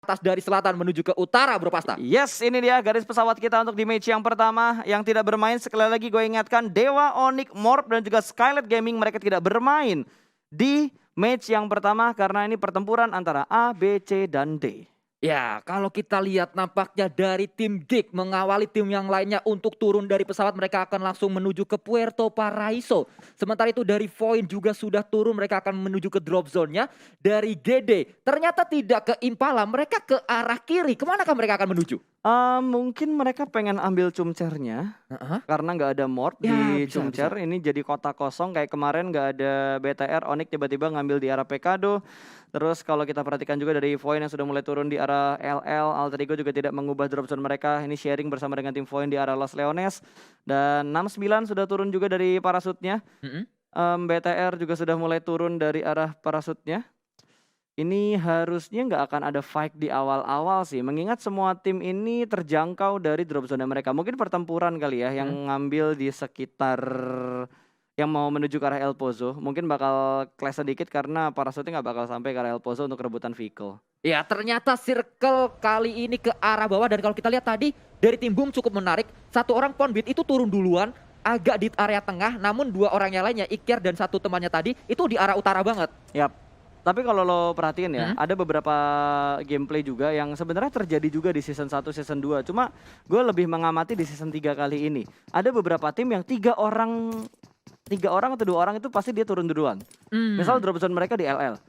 atas dari selatan menuju ke utara, Bro Pasta. Yes, ini dia garis pesawat kita untuk di match yang pertama. Yang tidak bermain, sekali lagi gue ingatkan, Dewa, Onyx, Morph dan juga Skylet Gaming, mereka tidak bermain di match yang pertama karena ini pertempuran antara A, B, C, dan D. Ya, kalau kita lihat nampaknya dari tim Geek mengawali tim yang lainnya untuk turun dari pesawat, mereka akan langsung menuju ke Puerto Paraiso. Sementara itu dari Void juga sudah turun, mereka akan menuju ke drop zone-nya. Dari GD ternyata tidak ke Impala, mereka ke arah kiri. Kemanakah mereka akan menuju? Mungkin mereka pengen ambil Cumcernya karena nggak ada Morph di Cumcer. Ini jadi kota kosong kayak kemarin nggak ada BTR, Onyx tiba-tiba ngambil di arah Pekado. Terus kalau kita perhatikan juga dari Void yang sudah mulai turun di arah LL, Alter Ego juga tidak mengubah drop zone mereka. Ini sharing bersama dengan tim Void di arah Los Leones. Dan 69 sudah turun juga dari parasutnya. BTR juga sudah mulai turun dari arah parasutnya. Ini harusnya nggak akan ada fight di awal-awal sih, mengingat semua tim ini terjangkau dari drop zone mereka. Mungkin pertempuran kali ya yang ngambil di sekitar yang mau menuju ke arah El Pozo. Mungkin bakal clash sedikit karena parasutnya nggak bakal sampai ke arah El Pozo untuk rebutan vehicle. Ya, ternyata circle kali ini ke arah bawah, dan kalau kita lihat tadi dari tim Boom cukup menarik. Satu orang Ponbit itu turun duluan agak di area tengah, namun dua orangnya lainnya, Iker dan satu temannya tadi itu di arah utara banget. Yap. Tapi kalau lo perhatiin ya, ada beberapa gameplay juga yang sebenarnya terjadi juga di season 1, season 2. Cuma gue lebih mengamati di season 3 kali ini. Ada beberapa tim yang tiga orang atau 2 orang itu pasti dia turun duluan. Misal drop zone mereka di LL.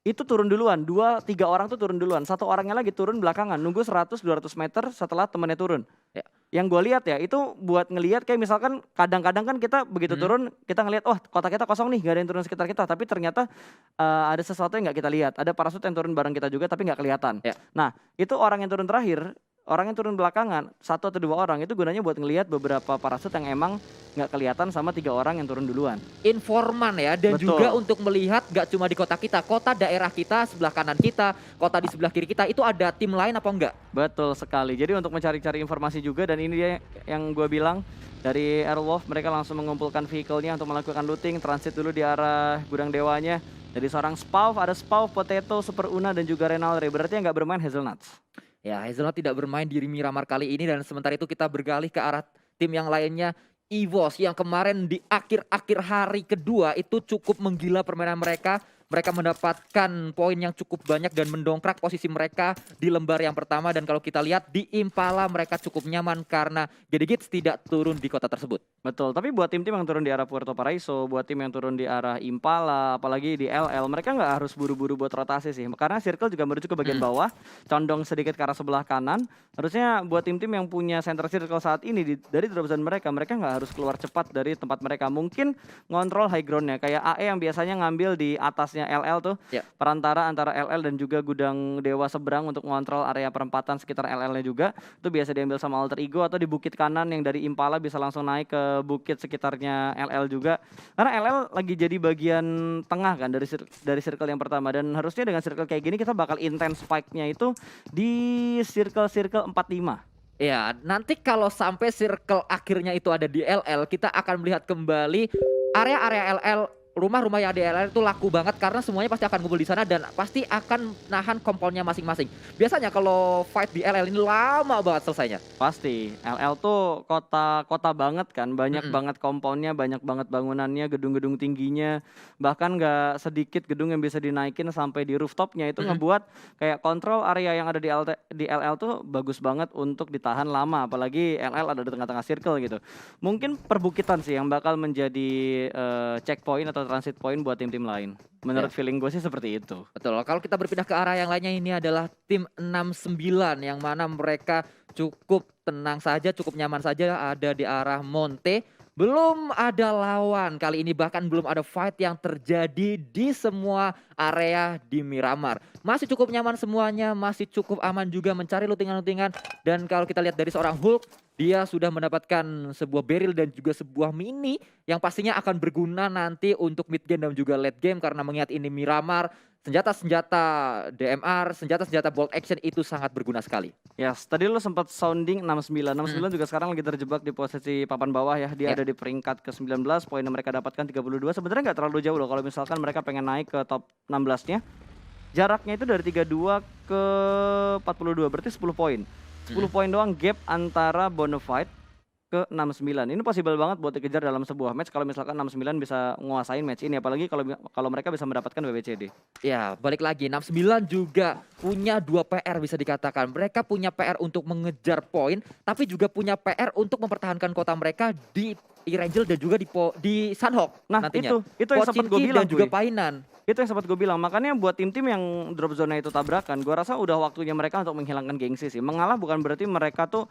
Itu turun duluan, 2-3 orang tuh turun duluan. Satu orangnya lagi turun belakangan, nunggu 100-200 meter setelah temannya turun. Ya. Yang gue lihat ya, itu buat ngelihat kayak misalkan kadang-kadang kan kita begitu turun, kita ngelihat, oh kota kita kosong nih, gak ada yang turun sekitar kita. Tapi ternyata ada sesuatu yang gak kita lihat. Ada parasut yang turun bareng kita juga tapi gak kelihatan. Ya. Nah, itu orang yang turun terakhir, orang yang turun belakangan, 1 atau 2 orang itu gunanya buat ngelihat beberapa parasut yang emang nggak kelihatan sama 3 orang yang turun duluan. Informan ya, dan Betul. juga untuk melihat gak cuma di kota kita, kota daerah kita, sebelah kanan kita, kota di sebelah kiri kita, itu ada tim lain apa enggak? Betul sekali, jadi untuk mencari-cari informasi juga, dan ini dia yang gue bilang, dari Airwolf mereka langsung mengumpulkan vehicle-nya untuk melakukan looting, transit dulu di arah gudang dewanya. Dari seorang Spav, ada Spav, Potato, Super Una, dan juga Renalre, berarti yang nggak bermain Hazelnuts. Ya, Hazelnut tidak bermain di Miramar kali ini, dan sementara itu kita bergalih ke arah tim yang lainnya. EVOS yang kemarin di akhir-akhir hari kedua itu cukup menggila permainan mereka. Mereka mendapatkan poin yang cukup banyak dan mendongkrak posisi mereka di lembar yang pertama. Dan kalau kita lihat di Impala mereka cukup nyaman karena Gedigits tidak turun di kota tersebut. Betul, tapi buat tim-tim yang turun di arah Puerto Paraiso, buat tim yang turun di arah Impala, apalagi di LL, mereka nggak harus buru-buru buat rotasi sih. Karena circle juga menuju ke bagian bawah, condong sedikit ke arah sebelah kanan. Harusnya buat tim-tim yang punya center circle saat ini, dari drop zone mereka nggak harus keluar cepat dari tempat mereka. Mungkin ngontrol high groundnya, kayak AE yang biasanya ngambil di atasnya LL tuh, perantara antara LL dan juga gudang dewa seberang untuk ngontrol area perempatan sekitar LL-nya juga. Itu biasa diambil sama Alter Ego, atau di bukit kanan yang dari Impala bisa langsung naik ke bukit sekitarnya LL juga, karena LL lagi jadi bagian tengah kan dari circle yang pertama, dan harusnya dengan circle kayak gini kita bakal intense spike-nya itu di circle 45. Ya, nanti kalau sampai circle akhirnya itu ada di LL, kita akan melihat kembali area-area LL. Rumah-rumah yang di LL itu laku banget karena semuanya pasti akan ngumpul di sana dan pasti akan nahan komponnya masing-masing. Biasanya kalau fight di LL ini lama banget selesainya. Pasti, LL tuh kota banget kan, banyak banget komponnya, banyak banget bangunannya, gedung-gedung tingginya. Bahkan nggak sedikit gedung yang bisa dinaikin sampai di rooftopnya, itu ngebuat kayak kontrol area yang ada di LL tuh bagus banget untuk ditahan lama. Apalagi LL ada di tengah-tengah circle gitu. Mungkin perbukitan sih yang bakal menjadi checkpoint atau transit point buat tim-tim lain. Menurut feeling gue sih seperti itu. Betul, kalau kita berpindah ke arah yang lainnya, ini adalah tim 69 yang mana mereka cukup tenang saja, cukup nyaman saja ada di arah Monte. Belum ada lawan kali ini, bahkan belum ada fight yang terjadi di semua area di Miramar. Masih cukup nyaman semuanya, masih cukup aman juga mencari lootingan-lootingan. Dan kalau kita lihat dari seorang Hulk, dia sudah mendapatkan sebuah barrel dan juga sebuah mini yang pastinya akan berguna nanti untuk mid game dan juga late game, karena mengingat ini Miramar, senjata-senjata DMR, senjata-senjata bolt action itu sangat berguna sekali. Yes, tadi lu sempat sounding 69. 69 juga sekarang lagi terjebak di posisi papan bawah ya. Dia ada di peringkat ke-19, poin yang mereka dapatkan 32. Sebenarnya nggak terlalu jauh loh kalau misalkan mereka pengen naik ke top 16-nya. Jaraknya itu dari 32 ke 42, berarti 10 poin. 10 poin doang gap antara Bonafide ke 69. Ini possible banget buat dikejar dalam sebuah match kalau misalkan 69 bisa nguasain match ini, apalagi kalau mereka bisa mendapatkan WWCD. Ya, balik lagi 69 juga punya 2 PR bisa dikatakan. Mereka punya PR untuk mengejar poin, tapi juga punya PR untuk mempertahankan kota mereka di Erangel dan juga di Sunhawk Nah, nantinya. itu yang sempat gue Pochinki bilang dan juga cuy. Painan. Itu yang sempat gue bilang, makanya buat tim-tim yang drop zona itu tabrakan, gue rasa udah waktunya mereka untuk menghilangkan gengsi sih. Mengalah bukan berarti mereka tuh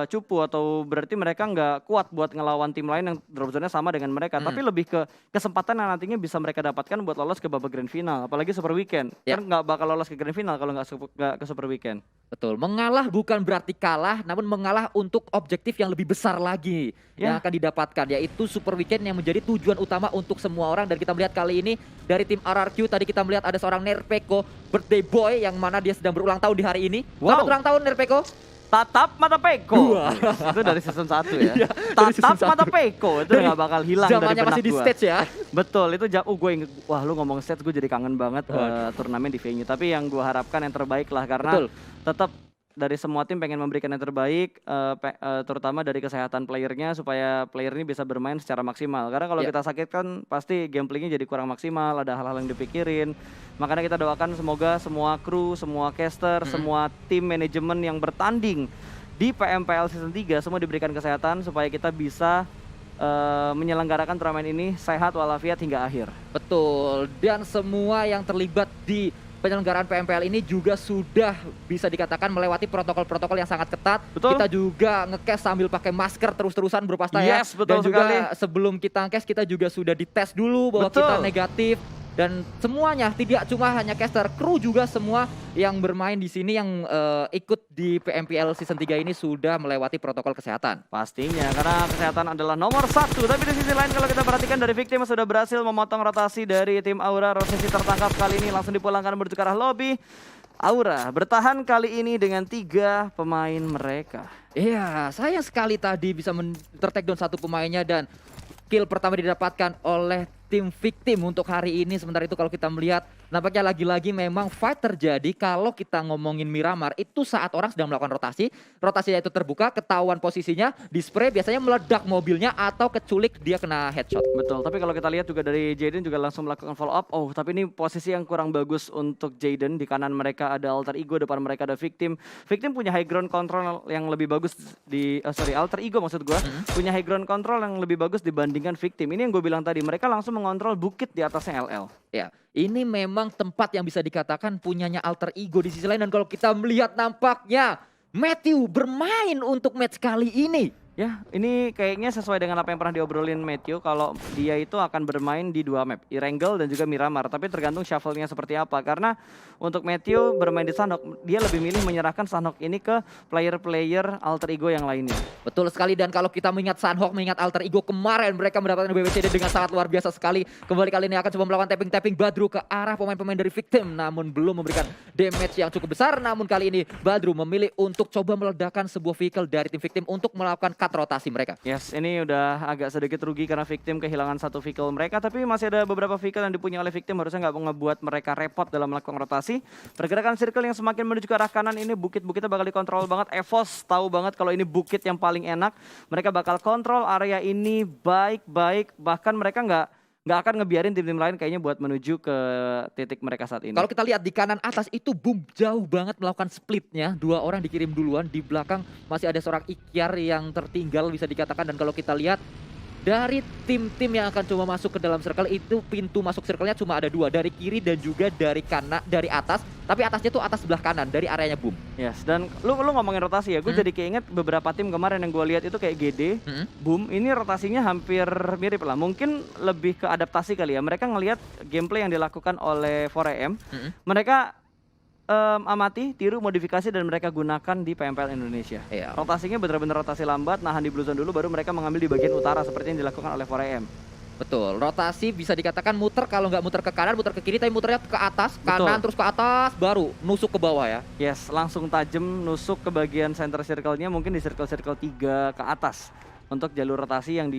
cupu atau berarti mereka nggak kuat buat ngelawan tim lain yang drop zona sama dengan mereka, tapi lebih ke kesempatan yang nantinya bisa mereka dapatkan buat lolos ke babak grand final, apalagi Super Weekend. Ya. Kan nggak bakal lolos ke grand final kalau nggak ke Super Weekend. Betul, mengalah bukan berarti kalah, namun mengalah untuk objektif yang lebih besar lagi yang akan didapatkan, yaitu Super Weekend yang menjadi tujuan utama untuk semua orang. Dan kita melihat kali ini dari tim RRQ, tadi kita melihat ada seorang Nerpeko birthday boy yang mana dia sedang berulang tahun di hari ini. Selamat ulang tahun Nerpeko. Tatap mata Peko. Itu dari season 1 ya. Iya, dari season Tatap mata 1. Peko itu nggak bakal hilang dari Zamannya benak masih di gua. stage ya. Betul, itu gue inget, wah lu ngomong stage gue jadi kangen banget turnamen di venue. Tapi yang gue harapkan yang terbaik lah, karena Betul. tetap dari semua tim pengen memberikan yang terbaik, terutama dari kesehatan playernya supaya player ini bisa bermain secara maksimal. Karena kalau kita sakit kan pasti gameplaynya jadi kurang maksimal, ada hal-hal yang dipikirin. Makanya kita doakan semoga semua kru, semua caster, semua tim manajemen yang bertanding di PMPL Season 3 semua diberikan kesehatan supaya kita bisa menyelenggarakan turnamen ini sehat walafiat hingga akhir. Betul, dan semua yang terlibat di penyelenggaraan PMPL ini juga sudah bisa dikatakan melewati protokol-protokol yang sangat ketat. Betul. Kita juga ngecast sambil pakai masker terus-terusan Bro Pasta ya. Yes, betul dan juga sekali. sebelum kita ngecast kita juga sudah dites dulu bahwa Betul. kita negatif. Dan semuanya, tidak cuma hanya caster, kru juga semua yang bermain di sini yang ikut di PMPL Season 3 ini sudah melewati protokol kesehatan. Pastinya, karena kesehatan adalah nomor 1. Tapi di sisi lain kalau kita perhatikan dari Victim sudah berhasil memotong rotasi dari tim Aura. Rotasi tertangkap kali ini langsung dipulangkan menuju ke arah lobby. Aura bertahan kali ini dengan 3 pemain mereka. Iya, sayang sekali tadi bisa ter-take down 1 pemainnya dan kill pertama didapatkan oleh tim Victim untuk hari ini. Sementara itu kalau kita melihat nampaknya lagi-lagi memang fight terjadi. Kalau kita ngomongin Miramar itu saat orang sedang melakukan rotasi, rotasinya itu terbuka, ketahuan posisinya, di spray biasanya meledak mobilnya atau keculik dia kena headshot. Betul, tapi kalau kita lihat juga dari Jaden juga langsung melakukan follow up. Oh, tapi ini posisi yang kurang bagus untuk Jaden. Di kanan mereka ada Alter Ego, depan mereka ada Victim. Victim punya high ground control yang lebih bagus Alter Ego maksud gue. Punya high ground control yang lebih bagus dibandingkan Victim. Ini yang gue bilang tadi, mereka langsung mengontrol bukit di atasnya LL. Ya, ini memang tempat yang bisa dikatakan punyanya Alter Ego di sisi lain. Dan kalau kita melihat nampaknya Matthew bermain untuk match kali ini. Ya, ini kayaknya sesuai dengan apa yang pernah diobrolin Matthew, kalau dia itu akan bermain di 2 map, Erangel dan juga Miramar. Tapi tergantung shuffle-nya seperti apa. Karena untuk Matthew bermain di Sunhawk, dia lebih milih menyerahkan Sunhawk ini ke player-player Alter Ego yang lainnya. Betul sekali, dan kalau kita mengingat Sunhawk, mengingat Alter Ego kemarin mereka mendapatkan WWCD dengan sangat luar biasa sekali. Kembali kali ini akan coba melakukan tapping-tapping Badru ke arah pemain-pemain dari Victim, namun belum memberikan damage yang cukup besar. Namun kali ini Badru memilih untuk coba meledakkan sebuah vehicle dari tim Victim untuk melakukan cut rotasi mereka. Yes, ini udah agak sedikit rugi karena Victim kehilangan 1 vehicle mereka, tapi masih ada beberapa vehicle yang dipunyai oleh Victim, harusnya nggak ngebuat mereka repot dalam melakukan rotasi. Pergerakan circle yang semakin menuju ke arah kanan ini, bukit-bukitnya bakal dikontrol banget. Evos tahu banget kalau ini bukit yang paling enak. Mereka bakal kontrol area ini baik-baik, bahkan mereka nggak akan ngebiarin tim-tim lain kayaknya buat menuju ke titik mereka saat ini. Kalau kita lihat di kanan atas itu boom jauh banget melakukan splitnya. 2 orang dikirim duluan, di belakang masih ada seorang Ikyar yang tertinggal bisa dikatakan. Dan kalau kita lihat dari tim-tim yang akan coba masuk ke dalam circle itu, pintu masuk circle-nya cuma ada 2, dari kiri dan juga dari kanan, dari atas. Tapi atasnya tuh atas sebelah kanan dari areanya boom. Yes, dan lu ngomongin rotasi ya, gue jadi keinget beberapa tim kemarin yang gue lihat itu kayak GD, boom, ini rotasinya hampir mirip lah. Mungkin lebih ke adaptasi kali ya. Mereka ngelihat gameplay yang dilakukan oleh 4AM, mereka amati, tiru, modifikasi dan mereka gunakan di PMPL Indonesia. Iya. Rotasinya benar-benar rotasi lambat, nahan di blue zone dulu, baru mereka mengambil di bagian utara seperti yang dilakukan oleh 4AM. Betul, rotasi bisa dikatakan muter, kalau nggak muter ke kanan, muter ke kiri, tapi muternya ke atas, kanan, Betul. terus ke atas, baru nusuk ke bawah ya. Yes, langsung tajam nusuk ke bagian center circle-nya, mungkin di circle-circle 3 ke atas. untuk jalur rotasi yang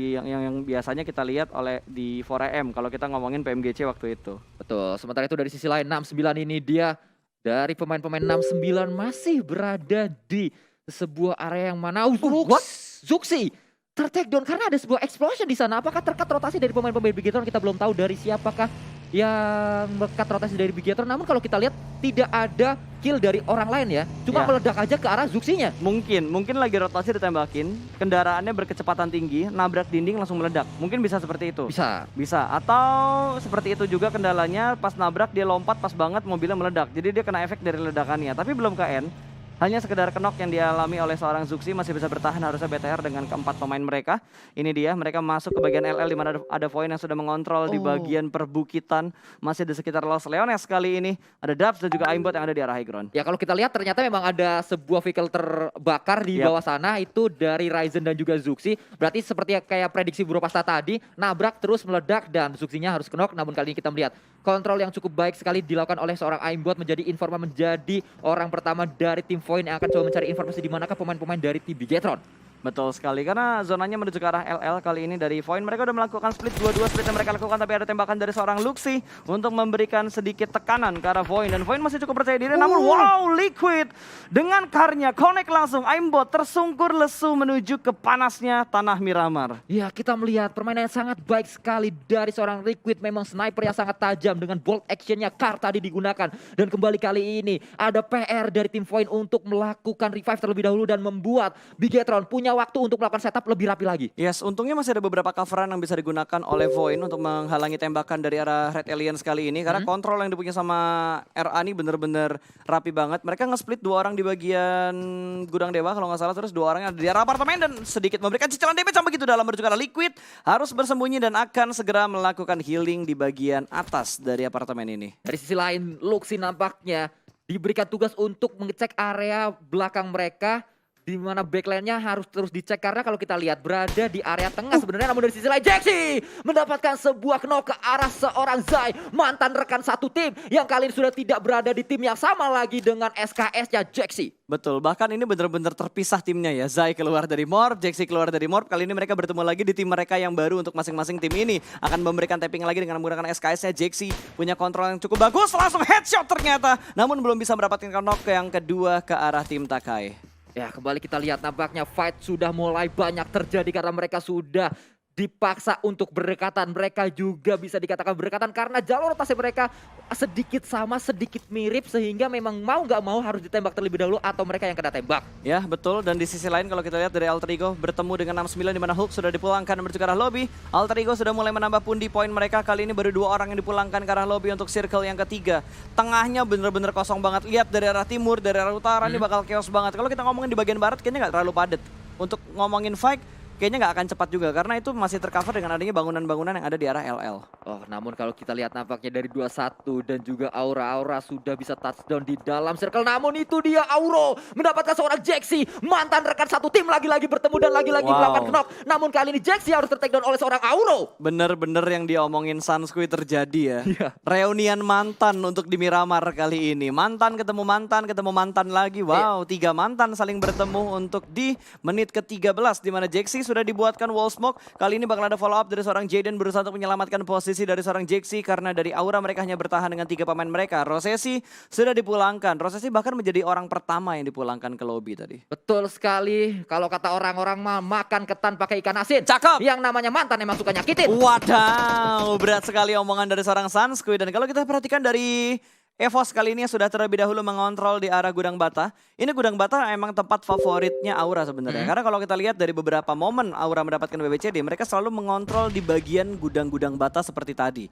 biasanya kita lihat oleh di 4AM kalau kita ngomongin PMGC waktu itu. Betul, sementara itu dari sisi lain 69 ini dia dari pemain-pemain 69 masih berada di sebuah area yang mana What? Zuxi ter-take down karena ada sebuah explosion di sana. Apakah terkat rotasi dari pemain-pemain Bigetron? Kita belum tahu dari siapakah yang mekat rotasi dari Bigetron. Namun kalau kita lihat tidak ada kill dari orang lain ya. Cuma Ya. meledak aja ke arah Zuxinya. Mungkin lagi rotasi ditembakin, kendaraannya berkecepatan tinggi, nabrak dinding langsung meledak. Mungkin bisa seperti itu. Bisa. Atau seperti itu juga kendalanya pas nabrak dia lompat pas banget mobilnya meledak. Jadi dia kena efek dari ledakannya. Tapi belum ke end. Hanya sekedar knock yang dialami oleh seorang Zuxi, masih bisa bertahan harusnya BTR dengan keempat pemain mereka. Ini dia, mereka masuk ke bagian LL di mana ada Void yang sudah mengontrol di bagian perbukitan. Masih di sekitar Los Leones kali ini. Ada Dubs dan juga Aimbot yang ada di arah high ground. Ya kalau kita lihat ternyata memang ada sebuah vehicle terbakar di bawah sana. Itu dari Ryzen dan juga Zuxi. Berarti seperti kayak prediksi Bro Pasta tadi, nabrak terus meledak dan Zuxinya harus knock. Namun kali ini kita melihat kontrol yang cukup baik sekali dilakukan oleh seorang Aimbot, menjadi informan, menjadi orang pertama dari tim Void yang akan coba mencari informasi di manakah pemain-pemain dari tim Bigetron. Betul sekali, karena zonanya menuju ke arah LL kali ini dari Void. Mereka udah melakukan split, dua-dua split yang mereka lakukan, tapi ada tembakan dari seorang Luxi untuk memberikan sedikit tekanan ke arah Void. Dan Void masih cukup percaya diri, namun wow, Liquid dengan karnya connect langsung. Aimbot tersungkur lesu menuju ke panasnya tanah Miramar. Ya, kita melihat permainan yang sangat baik sekali dari seorang Liquid. Memang sniper yang sangat tajam dengan bolt actionnya Kar tadi digunakan. Dan kembali kali ini ada PR dari tim Void untuk melakukan revive terlebih dahulu dan membuat Bigetron punya waktu untuk melakukan setup lebih rapi lagi. Yes, untungnya masih ada beberapa coveran yang bisa digunakan oleh Void untuk menghalangi tembakan dari arah Red Aliens kali ini. Karena kontrol yang dipunya sama RA ini bener-bener rapi banget. Mereka nge-split 2 orang di bagian gudang dewa kalau nggak salah. Terus 2 orang yang ada di arah apartemen dan sedikit memberikan cicilan damage sampai begitu dalam menuju ke arah Liquid. Harus bersembunyi dan akan segera melakukan healing di bagian atas dari apartemen ini. Dari sisi lain, Luxi nampaknya diberikan tugas untuk mengecek area belakang mereka, di mana backline-nya harus terus dicek karena kalau kita lihat berada di area tengah sebenarnya. Namun dari sisi lain Jaxi mendapatkan sebuah knock ke arah seorang Zai, mantan rekan satu tim yang kali ini sudah tidak berada di tim yang sama lagi dengan SKS-nya Jaxi. Betul, bahkan ini benar-benar terpisah timnya ya. Zai keluar dari Morph, Jaxi keluar dari Morph. Kali ini mereka bertemu lagi di tim mereka yang baru untuk masing-masing tim ini. Akan memberikan tapping lagi dengan menggunakan SKS-nya. Jaxi punya kontrol yang cukup bagus, langsung headshot ternyata. Namun belum bisa mendapatkan knock yang kedua ke arah tim Takai. Ya, kembali kita lihat nampaknya fight sudah mulai banyak terjadi karena mereka sudah dipaksa untuk berdekatan. Mereka juga bisa dikatakan berdekatan karena jalur rotasi mereka sedikit sama, sedikit mirip, sehingga memang mau nggak mau harus ditembak terlebih dahulu atau mereka yang kena tembak. Ya betul, dan di sisi lain kalau kita lihat dari Alter Ego bertemu dengan 69 di mana Hulk sudah dipulangkan menuju ke arah lobby. Alter Ego sudah mulai menambah pundi poin mereka. Kali ini baru 2 orang yang dipulangkan ke arah lobby untuk circle yang ketiga. Tengahnya bener-bener kosong banget. Lihat dari arah timur, dari arah utara ini bakal chaos banget. Kalau kita ngomongin di bagian barat kayaknya nggak terlalu padat. Untuk ngomongin fight kayaknya nggak akan cepat juga karena itu masih tercover dengan adanya bangunan-bangunan yang ada di arah LL. Oh, namun kalau kita lihat nampaknya dari 21 dan juga Aura sudah bisa touchdown di dalam circle. Namun itu dia Auro mendapatkan seorang Jaxi, mantan rekan satu tim lagi-lagi bertemu dan lagi-lagi melakukan knock. Namun kali ini Jaxi harus ter-take down oleh seorang Auro. Bener-bener yang diomongin Sanskui terjadi ya. Reunian mantan untuk di Miramar kali ini. Mantan ketemu mantan lagi. Wow, 3 mantan saling bertemu untuk di menit ke-13 di mana Jaxi sudah dibuatkan wall smoke. Kali ini bakal ada follow up dari seorang Jaden berusaha untuk menyelamatkan posisi dari seorang Jaxi karena dari Aura mereka hanya bertahan dengan 3 pemain mereka. Rosesi sudah dipulangkan. Rosesi bahkan menjadi orang pertama yang dipulangkan ke lobby tadi. Betul sekali. Kalau kata orang-orang mah makan ketan pakai ikan asin. Cakep. Yang namanya mantan emang suka nyakitin. Wadaw, berat sekali omongan dari seorang Sanskui. Dan kalau kita perhatikan dari EVOS kali ini sudah terlebih dahulu mengontrol di arah Gudang Bata. Ini Gudang Bata emang tempat favoritnya Aura sebenarnya. Karena kalau kita lihat dari beberapa momen Aura mendapatkan WBCD, mereka selalu mengontrol di bagian gudang-gudang Bata seperti tadi.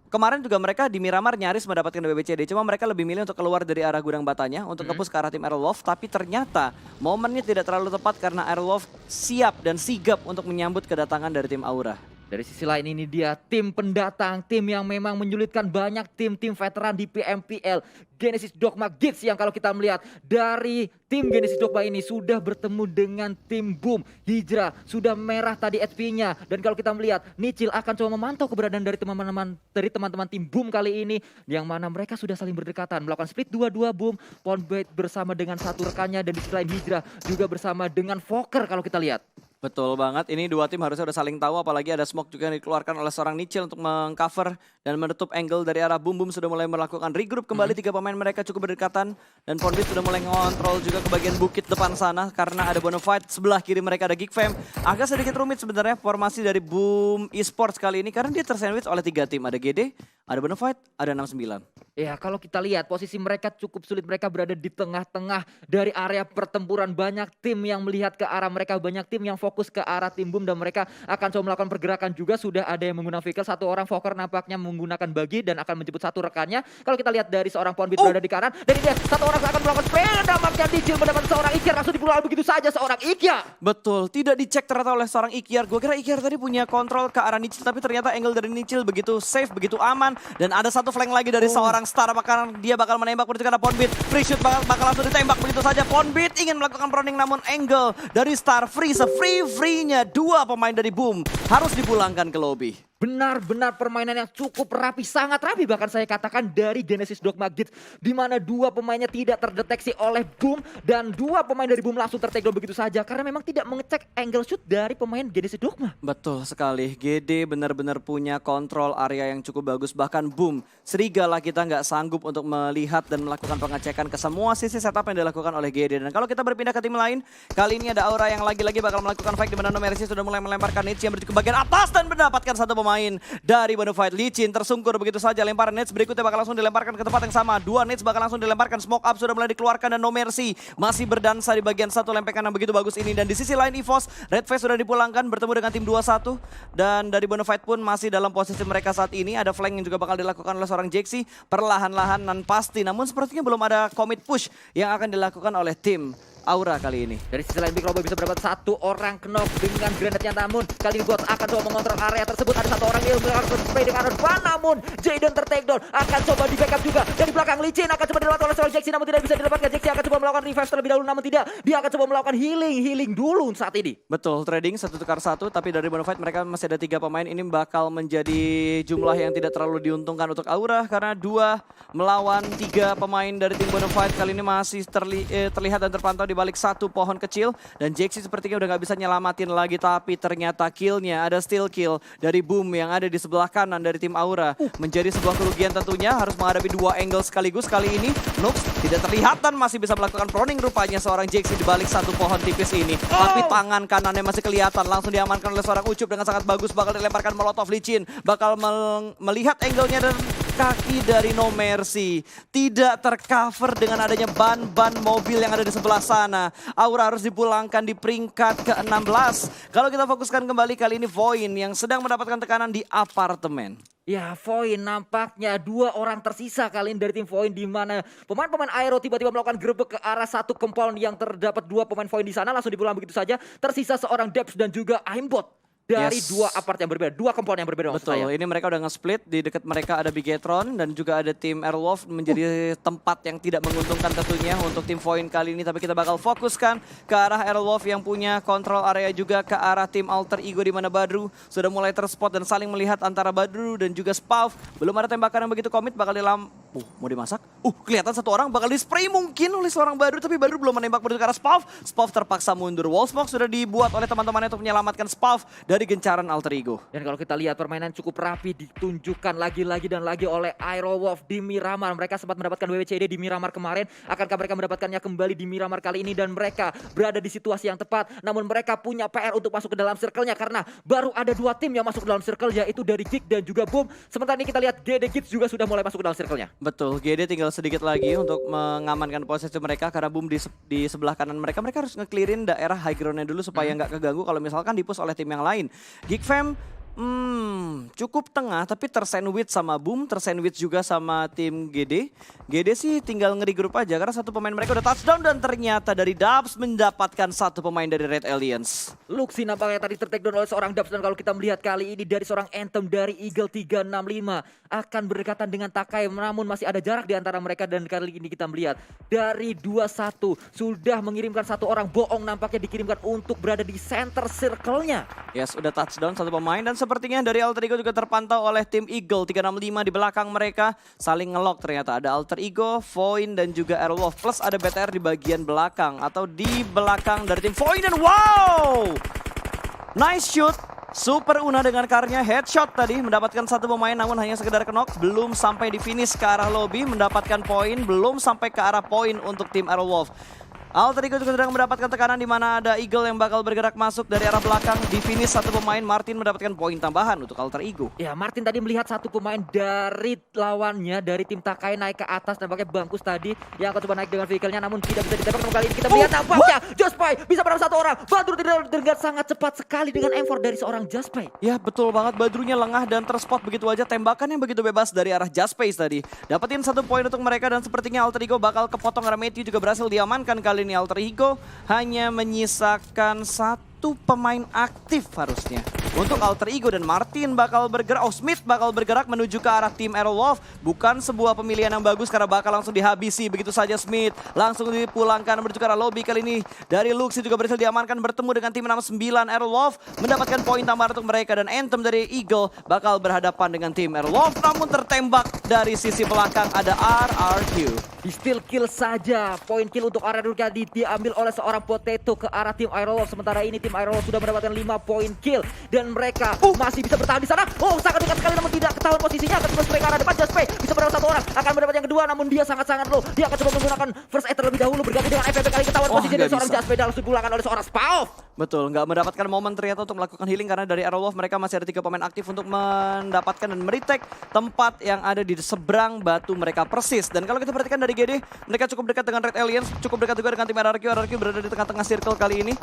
Kemarin juga mereka di Miramar nyaris mendapatkan WBCD, cuma mereka lebih milih untuk keluar dari arah Gudang Batanya untuk nge-push ke arah tim Airwolf. Tapi ternyata momennya tidak terlalu tepat karena Airwolf siap dan sigap untuk menyambut kedatangan dari tim Aura. Dari sisi lain ini dia tim pendatang, tim yang memang menyulitkan banyak tim-tim veteran di PMPL. Genesis Dogma Gits yang kalau kita melihat dari tim Genesis Dogma ini sudah bertemu dengan tim Boom. Hijrah sudah merah tadi HP-nya. Dan kalau kita melihat Nichil akan coba memantau keberadaan dari teman-teman tim Boom kali ini. Yang mana mereka sudah saling berdekatan. Melakukan split 2-2 Boom. Poundbait bersama dengan satu rekannya. Dan di sisi lain Hijrah juga bersama dengan Fokker kalau kita lihat. Betul banget, ini dua tim harusnya udah saling tahu, apalagi ada smoke juga yang dikeluarkan oleh seorang Nichil untuk mengcover dan menutup angle dari arah Boom Boom sudah mulai melakukan regroup kembali. Tiga pemain mereka cukup berdekatan dan Fonbit sudah mulai ngontrol juga ke bagian bukit depan sana karena ada Bonafide, sebelah kiri mereka ada Geek Fam. Agak sedikit rumit sebenarnya formasi dari Boom Esports kali ini karena dia tersandwich oleh tiga tim, ada GD, ada Bonafide, ada 69. Ya, kalau kita lihat posisi mereka cukup sulit, mereka berada di tengah-tengah dari area pertempuran. Banyak tim yang melihat ke arah mereka, banyak tim yang fokus ke arah tim Boom dan mereka akan coba melakukan pergerakan juga. Sudah ada yang menggunakan vehicle, satu orang Fokker nampaknya menggunakan bagi dan akan menjemput satu rekannya. Kalau kita lihat dari seorang Fonbit berada di kanan, dan ini satu orang akan melakukan spray, nampaknya Dicil mendapat seorang Ikyar, langsung dibunuh begitu saja seorang Ikyar. Betul, tidak dicek ternyata oleh seorang Ikyar. Gue kira Ikyar tadi punya kontrol ke arah Nichil, tapi ternyata angle dari Nichil begitu safe, begitu aman. Dan ada satu flank lagi dari seorang Star, apakah dia bakal menembak menuju ke arah Fonbit. Free shoot bakal langsung ditembak begitu saja. Fonbit ingin melakukan proning namun angle dari Star free, se-free-free-nya dua pemain dari Boom harus dipulangkan ke lobby. Benar-benar permainan yang cukup rapi, sangat rapi bahkan saya katakan dari Genesis Dogma Gate, di mana dua pemainnya tidak terdeteksi oleh Boom dan dua pemain dari Boom langsung tertakedown begitu saja karena memang tidak mengecek angle shoot dari pemain Genesis Dogma. Betul sekali, GD benar-benar punya kontrol area yang cukup bagus, bahkan Boom serigala kita nggak sanggup untuk melihat dan melakukan pengecekan ke semua sisi setup yang dilakukan oleh GD. Dan kalau kita berpindah ke tim lain, kali ini ada Aura yang lagi-lagi bakal melakukan fight di mana No Mercy sudah mulai melemparkan Nits yang menuju ke bagian atas dan mendapatkan satu pemain dari Bonafide. Licin tersungkur begitu saja, lemparan Nets berikutnya bakal langsung dilemparkan ke tempat yang sama. Dua Nets bakal langsung dilemparkan, smoke up sudah mulai dikeluarkan dan No Mercy masih berdansa di bagian satu lempengan yang begitu bagus ini. Dan di sisi lain EVOS, Red Face sudah dipulangkan bertemu dengan tim 21 dan dari Bonafide pun masih dalam posisi mereka saat ini. Ada flank yang juga bakal dilakukan oleh seorang Jaxi perlahan-lahan dan pasti, namun sepertinya belum ada commit push yang akan dilakukan oleh tim Aura kali ini. Dari sisi lain Big Robo bisa mendapat satu orang knock dengan granatnya, namun kali ini Bot akan coba mengontrol area tersebut. Ada satu orang yang melakukan spray dengan ban, namun Jaden tertakedown, akan coba di backup juga dari belakang. Licin akan coba dilewati oleh seorang Jaxi namun tidak bisa didapatkan. Jaxi akan coba melakukan revive terlebih dahulu namun tidak, dia akan coba melakukan healing dulu saat ini. Betul, trading 1-1, tapi dari Bonafide mereka masih ada 3 pemain. Ini bakal menjadi jumlah yang tidak terlalu diuntungkan untuk Aura karena 2 melawan 3 pemain dari tim Bonafide kali ini masih terlihat dan terpantau di balik satu pohon kecil. Dan Jaxi sepertinya udah gak bisa nyelamatin lagi, tapi ternyata killnya ada steal kill dari Boom yang ada di sebelah kanan dari tim Aura. Menjadi sebuah kerugian tentunya, harus menghadapi 2 angle sekaligus kali ini. Nooks tidak terlihat dan masih bisa melakukan proning rupanya seorang Jaxi di balik satu pohon tipis ini. Tapi tangan kanannya masih kelihatan, langsung diamankan oleh seorang Ucup dengan sangat bagus. Bakal dilemparkan Molotov. Licin bakal melihat angle-nya dan kaki dari No Mercy tidak tercover dengan adanya ban-ban mobil yang ada di sebelah sana. Aura harus dipulangkan di peringkat ke-16. Kalau kita fokuskan kembali kali ini Voin yang sedang mendapatkan tekanan di apartemen. Ya, Voin nampaknya 2 orang tersisa kali ini dari tim Voin, di mana pemain-pemain Aero tiba-tiba melakukan gerbek ke arah satu compound yang terdapat 2 pemain Voin di sana, langsung dipulang begitu saja. Tersisa seorang Debs dan juga Aimbot dari 2 apart yang berbeda, 2 compound yang berbeda. Betul, ini mereka udah nge-split, di dekat mereka ada Bigetron dan juga ada tim Airwolf, menjadi tempat yang tidak menguntungkan tentunya untuk tim Voin kali ini. Tapi kita bakal fokuskan ke arah Airwolf yang punya kontrol area juga ke arah tim Alter Ego, di mana Badru sudah mulai terspot dan saling melihat antara Badru dan juga Spav. Belum ada tembakan yang begitu komit, bakal mau dimasak. Kelihatan satu orang bakal di-spray mungkin oleh seorang Badru, tapi Badru belum menembak menuju ke arah Spav. Spav terpaksa mundur. Wall smoke sudah dibuat oleh teman-temannya untuk menyelamatkan Spav dari gencaran Alter Ego. Dan kalau kita lihat permainan cukup rapi ditunjukkan lagi-lagi dan lagi oleh Aerowolf di Miramar. Mereka sempat mendapatkan WWCD di Miramar kemarin. Akankah mereka mendapatkannya kembali di Miramar kali ini? Dan mereka berada di situasi yang tepat. Namun mereka punya PR untuk masuk ke dalam circle-nya karena baru ada 2 tim yang masuk ke dalam circle, yaitu dari Geek dan juga Boom. Sementara ini kita lihat GD Gibbs juga sudah mulai masuk ke dalam circle-nya. Betul, GD tinggal sedikit lagi untuk mengamankan posisi mereka karena Boom di sebelah kanan mereka. Mereka harus nge-clearin daerah high ground-nya dulu supaya nggak keganggu kalau misalkan di-push oleh tim yang lain. Geek Fam cukup tengah tapi tersandwich sama Boom, tersandwich juga sama tim GD. GD sih tinggal ngeri-grup aja karena satu pemain mereka udah touchdown dan ternyata dari Dubs mendapatkan satu pemain dari Red Aliens. Luxi nampaknya tadi tertakedown oleh seorang Dubs, dan kalau kita melihat kali ini dari seorang Anthem dari Eagle 365 akan berdekatan dengan Takai, namun masih ada jarak di antara mereka. Dan kali ini kita melihat dari 2-1 sudah mengirimkan satu orang. Boong nampaknya dikirimkan untuk berada di center circle-nya. Yes, udah touchdown satu pemain dan sepertinya dari Alter Ego juga terpantau oleh tim Eagle 365 di belakang mereka. Saling ngelock ternyata, ada Alter Ego, Voin dan juga Airwolf. Plus ada BTR di bagian belakang atau di belakang dari tim Voin dan wow! Nice shoot. Super Una dengan karnya headshot tadi mendapatkan satu pemain namun hanya sekedar knock, belum sampai di finish ke arah lobby mendapatkan poin, belum sampai ke arah poin untuk tim Aerowolf. Alter Ego juga sedang mendapatkan tekanan di mana ada Eagle yang bakal bergerak masuk dari arah belakang. Di finish satu pemain, Martin mendapatkan poin tambahan untuk Alter Ego. Ya, Martin tadi melihat satu pemain dari lawannya, dari tim Takai naik ke atas dan pakai bangkus tadi yang akan coba naik dengan vehicle-nya namun tidak bisa ditembak. Namun kali ini kita melihat nampaknya Jaspai bisa menang satu orang. Badru terdengar sangat cepat sekali dengan M4 dari seorang Jaspai. Ya betul banget, Badrunya lengah dan terspot begitu aja, tembakan yang begitu bebas dari arah Jaspace tadi. Dapetin satu poin untuk mereka dan sepertinya Alter Ego bakal kepotong karena Matthew juga berhasil diamankan kali ini. Alter Ego hanya menyisakan satu pemain aktif harusnya. Untuk Alter Ego dan Martin bakal bergerak, Smith bakal bergerak menuju ke arah tim Aerowolf. Bukan sebuah pemilihan yang bagus karena bakal langsung dihabisi begitu saja Smith. Langsung dipulangkan menuju ke arah lobby kali ini. Dari Luxi juga berhasil diamankan bertemu dengan tim 69 Aerowolf. Mendapatkan poin tambahan untuk mereka dan Anthem dari Eagle bakal berhadapan dengan tim Aerowolf. Namun tertembak dari sisi belakang ada RRQ. Di steal kill saja, poin kill untuk area Durkadi diambil oleh seorang Potato ke arah tim Aerowolf. Sementara ini tim Aerowolf sudah mendapatkan 5 poin kill dan mereka masih bisa bertahan di sana. Sangat dekat sekali namun tidak ketahuan posisinya. Akan terus mereka arah depan. Jaspai bisa mendapat satu orang, akan mendapat yang kedua namun dia sangat-sangat low. Dia akan coba menggunakan first aid terlebih dahulu berganti dengan FPP kali ketahuan posisi dari seorang Jaspai dan langsung dipulangkan oleh seorang Spaoff. Betul, nggak mendapatkan momen ternyata untuk melakukan healing karena dari Aerowolf mereka masih ada 3 pemain aktif untuk mendapatkan dan meretake tempat yang ada di seberang batu mereka persis. Dan kalau kita perhatikan dari GD, mereka cukup dekat dengan Red Aliens, cukup dekat juga dengan tim RRQ. RRQ berada di tengah-tengah circle kali ini.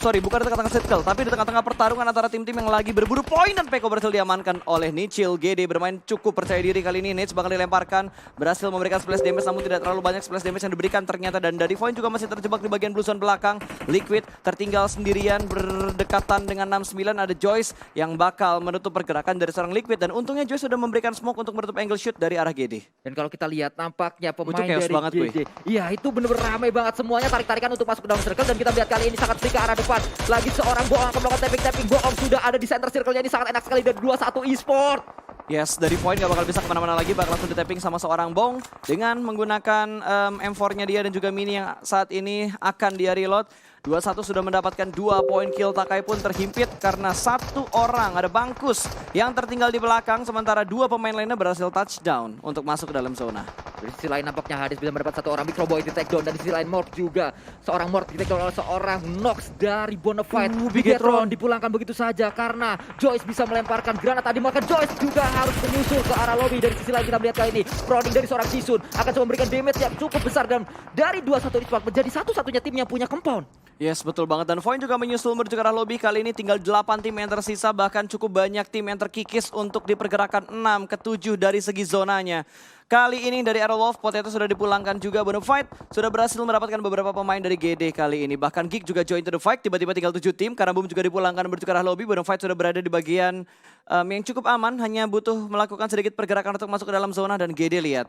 Bukan di tengah-tengah circle, tapi di tengah-tengah pertarungan antara tim-tim yang lagi berburu poin dan Peko berhasil diamankan oleh Nichil. GD bermain cukup percaya diri kali ini. Nate bakal dilemparkan, berhasil memberikan splash damage namun tidak terlalu banyak splash damage yang diberikan ternyata. Dan dari Void juga masih terjebak di bagian blue zone belakang. Liquid tertinggal sendirian berdekatan dengan 69. Ada Joyce yang bakal menutup pergerakan dari seorang Liquid dan untungnya Joyce sudah memberikan smoke untuk menutup angle shoot dari arah GD. Dan kalau kita lihat nampaknya pemain chaos dari banget, GD, iya itu benar-benar ramai banget semuanya tarik-tarikan untuk masuk ke dalam circle dan kita lihat kali ini sangat free ke arah depan. Lagi seorang Boong akan melakukan tapping. Boong sudah ada di center circle-nya, ini sangat enak sekali dari 2-1 e-sport. Yes, dari Point gak bakal bisa kemana-mana lagi, bakal langsung di-tapping sama seorang Bong dengan menggunakan M4-nya dia dan juga Mini yang saat ini akan dia reload. 2-1 sudah mendapatkan 2 poin kill. Takai pun terhimpit karena satu orang, ada Bangkus yang tertinggal di belakang sementara 2 pemain lainnya berhasil touchdown untuk masuk ke dalam zona. Di sisi lain nampaknya Hades bisa mendapat satu orang Microboy di takedown dan di sisi lain Mort juga. Seorang Mort di takedown oleh seorang Nox dari Bonafide. Bigetron dipulangkan begitu saja karena Joyce bisa melemparkan granat tadi. Maka Joyce juga harus menyusul ke arah lobby. Dari sisi lain kita melihat kali ini Proning dari seorang Sisun akan coba memberikan damage yang cukup besar dan dari 2-1 e-sport menjadi satu-satunya tim yang punya compound. Yes, betul banget. Dan Void juga menyusul menuju ke arah lobby. Kali ini tinggal 8 tim yang tersisa. Bahkan cukup banyak tim yang terkikis untuk dipergerakan 6 ke 7 dari segi zonanya. Kali ini dari Aerowolf, Potato sudah dipulangkan juga. Bonafide sudah berhasil mendapatkan beberapa pemain dari GD kali ini. Bahkan Geek juga join to the fight. Tiba-tiba tinggal 7 tim. Karena Boom juga dipulangkan menuju ke arah lobby. Bonafide sudah berada di bagian yang cukup aman. Hanya butuh melakukan sedikit pergerakan untuk masuk ke dalam zona. Dan GD lihat.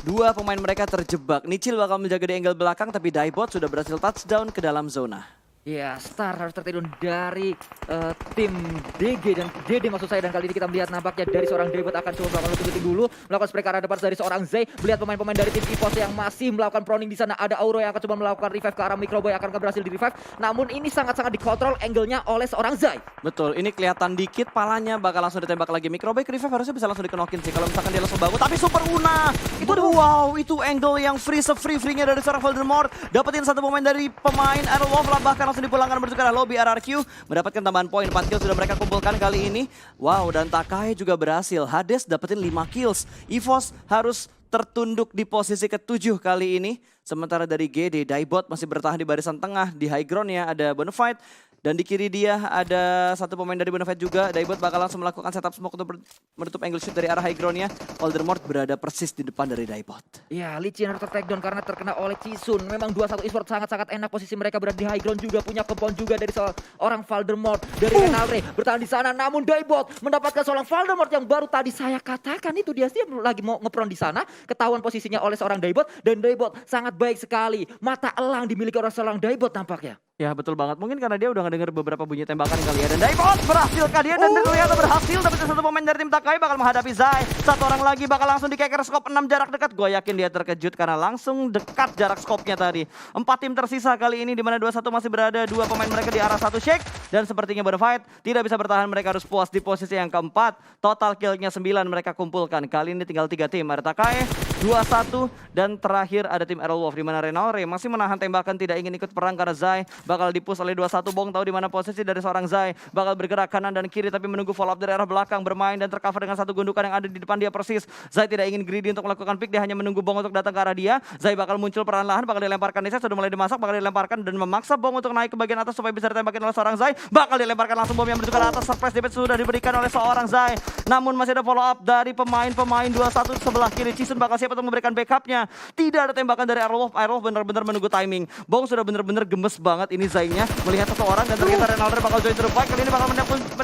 2 pemain mereka terjebak. Nichil bakal menjaga di angle belakang tapi Daibot sudah berhasil touchdown ke dalam zona. Ya, Star harus tertidur dari tim DG dan DD maksud saya. Dan kali ini kita melihat nampaknya dari seorang Daibot akan coba melakukan looting dulu, melakukan spray ke arah depan dari seorang Zay. Melihat pemain-pemain dari tim EVOS yang masih melakukan proning di sana. Ada Auro yang akan coba melakukan revive ke arah Microboy, akan berhasil di revive. Namun ini sangat-sangat dikontrol angle-nya oleh seorang Zay. Betul, ini kelihatan dikit palanya bakal langsung ditembak lagi. Microboy ke revive harusnya bisa langsung dikenokin sih kalau misalkan dia langsung bangun. Tapi Super Una, itu angle yang free-nya dari seorang Voldemort. Dapetin satu pemain dari pemain Aerowolf lah, bahkan langsung dipulangkan menuju ke arah lobby. RRQ mendapatkan tambahan poin. 4 kill sudah mereka kumpulkan kali ini. Wow, dan Takai juga berhasil. Hades dapetin 5 kills. EVOS harus tertunduk di posisi ke-7 kali ini. Sementara dari GD, Daibot masih bertahan di barisan tengah. Di high ground-nya ada Bonafide. Dan di kiri dia ada satu pemain dari Bonafide juga. Daibot bakal langsung melakukan setup smoke untuk menutup angle shoot dari arah high ground-nya. Voldemort berada persis di depan dari Daibot. Ya, Licin harus takedown karena terkena oleh Cisun. Memang 2-1 e-sport sangat-sangat enak posisi mereka berada di high ground juga. Punya compound juga dari seorang Voldemort. Dari Renalre bertahan di sana. Namun Daibot mendapatkan seorang Voldemort yang baru tadi saya katakan itu dia lagi mau ngepron di sana. Ketahuan posisinya oleh seorang Daibot. Dan Daibot sangat baik sekali. Mata elang dimiliki oleh seorang Daibot nampaknya. Ya betul banget, mungkin karena dia udah ngedenger beberapa bunyi tembakan kali ya. Dan Daivot berhasilkah dia dan ternyata berhasil. Tapi satu pemain dari tim Takai bakal menghadapi Zai. Satu orang lagi bakal langsung dikeker skop 6 jarak dekat. Gue yakin dia terkejut karena langsung dekat jarak skopnya tadi. 4 tim tersisa kali ini di mana 2-1 masih berada. 2 pemain mereka di arah satu Shake. Dan sepertinya berfight, tidak bisa bertahan, mereka harus puas di posisi yang keempat. Total killnya 9 mereka kumpulkan. Kali ini tinggal 3 tim, ada Takai, 2-1, dan terakhir ada tim Aerolwolf di mana Renalre masih menahan tembakan, tidak ingin ikut perang karena Zai bakal dipush oleh 2-1. Bong tahu di mana posisi dari seorang Zai, bakal bergerak kanan dan kiri tapi menunggu follow up dari arah belakang, bermain dan tercover dengan satu gundukan yang ada di depan dia persis. Zai tidak ingin greedy untuk melakukan pick, dia hanya menunggu Bong untuk datang ke arah dia. Zai bakal muncul perlahan-lahan, bakal dilemparkan Nisa, sudah mulai dimasak, bakal dilemparkan dan memaksa Bong untuk naik ke bagian atas supaya bisa ditembakin oleh seorang Zai. Bakal dilemparkan langsung bom yang menuju ke atas, surprise damage sudah diberikan oleh seorang Zai. Namun masih ada follow up dari pemain-pemain 21 sebelah kiri. Cisun bakal siap untuk memberikan backupnya. Tidak ada tembakan dari Aerolwolf. Aerolwolf benar-benar menunggu timing. Bong sudah benar-benar gemes banget ini Zai-nya melihat seseorang dan ternyata Renalre bakal join through fight. Kali ini bakal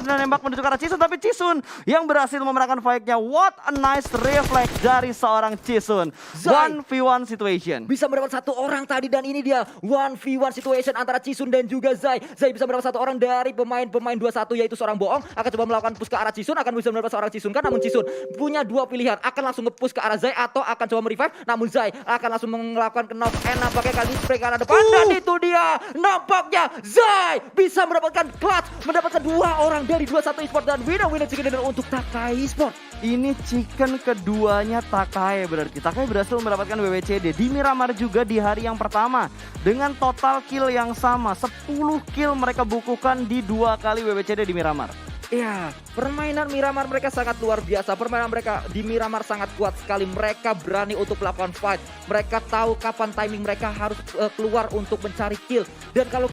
menembak menuju ke arah Cisun, tapi Cisun yang berhasil memenangkan fight-nya. What a nice reflex dari seorang Cisun. 1v1 situation. Bisa mendapat satu orang tadi dan ini dia 1v1 situation antara Cisun dan juga Zai. Zai bisa mendapat satu orang dari pemain 21 yaitu seorang Boong. Akan coba melakukan push ke arah Cisun, akan bisa mendapat seorang Cisun kan. Namun Cisun punya 2 pilihan, akan langsung nge-push ke arah Zai atau akan coba merevive. Namun Zai akan langsung melakukan knock and nampaknya kali ini spray ke arah depan. Dan itu dia nampaknya Zai bisa mendapatkan clutch, mendapatkan 2 orang dari 21 Esports dan winner chicken dinner untuk Takai Esports. Ini chicken keduanya Takai berarti. Takai berhasil mendapatkan WWCD di Miramar juga di hari yang pertama. Dengan total kill yang sama, 10 kill mereka bukukan di 2 kali WWCD di Miramar. Ya, permainan Miramar mereka sangat luar biasa. Permainan mereka di Miramar sangat kuat sekali. Mereka berani untuk melakukan fight. Mereka tahu kapan timing mereka harus keluar untuk mencari kill. Dan kalau